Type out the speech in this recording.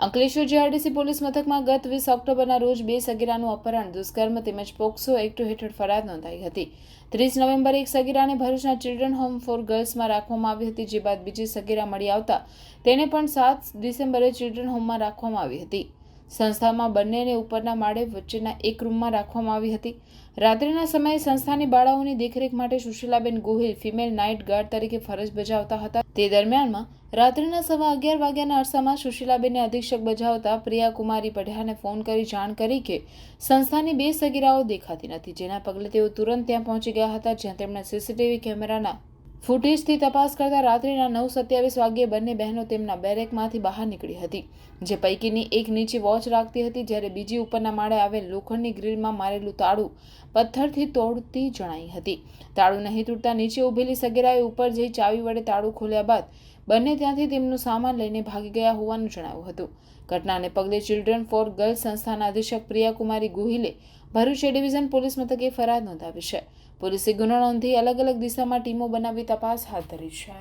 Ankleshwar GRDC police મથકમાં ગત 20 ઓક્ટોબરના રોજ 2 સગીરાનું અપહરણ, દુષ્કર્મ તેમજ પોક્સો એક્ટ હેઠળ ફરિયાદ નોંધાઈ હતી. 30 નવેમ્બરે એક સગીરાને ભરૂચના ચિલ્ડ્રન હોમ ફોર ગર્લ્સમાં રાખવામાં આવી હતી, જે બાદ બીજી સગીરા મળી આવતા તેને પણ 7 ડિસેમ્બરે ચિલ્ડ્રન હોમમાં રાખવામાં આવી હતી. સંસ્થામાં બંનેને ઉપરના માળે વચ્ચેના એક રૂમમાં રાખવામાં આવી હતી. રાત્રિના સમયે સંસ્થાની બાળાઓની દેખરેખ માટે Sushilaben Gohil female night guard તરીકે ફરજ બજાવતા હતા. તે દરમિયાનમાં રાત્રિના 11:15 વાગ્યાના અરસામાં સુશીલાબેને અધિક્ષક બજાવતા પ્રિયાકુમારી પઢિયાને ફોન કરી જાણ કરી કે સંસ્થાની 2 સગીરાઓ દેખાતી નથી, જેના પગલે તેઓ તુરંત ત્યાં પહોંચી ગયા હતા, જ્યાં તેમણે સીસીટીવી કેમેરાના ફૂટેજથી તપાસ કરતા રાત્રિના 9:27 વાગ્યે બંને બહેનો તેમના બેરેકમાંથી બહાર નીકળી હતી, જે પૈકીની એક નીચે વોચ રાખતી હતી, જ્યારે બીજી ઉપરના માળે આવેલ લોખંડની ગ્રીલમાં મારેલું તાળું પથ્થરથી તોડતી જણાઈ હતી. તાળું નહીં તૂટતા નીચે ઊભેલી સગીરાએ ઉપર જઈ ચાવી વડે તાળું ખોલ્યા બાદ બંને ત્યાંથી તેમનું સામાન લઈને ભાગી ગયા હોવાનું જણાવ્યું હતું. ઘટનાને પગલે ચિલ્ડ્રન ફોર ગર્લ્સ સંસ્થાના અધિક્ષક પ્રિયાકુમારી ગોહિલે ભરૂચ એ ડિવિઝન પોલીસ મથકે ફરિયાદ નોંધાવી છે. પોલીસે ગુનો નોંધી અલગ અલગ દિશામાં ટીમો બનાવી તપાસ હાથ ધરી છે.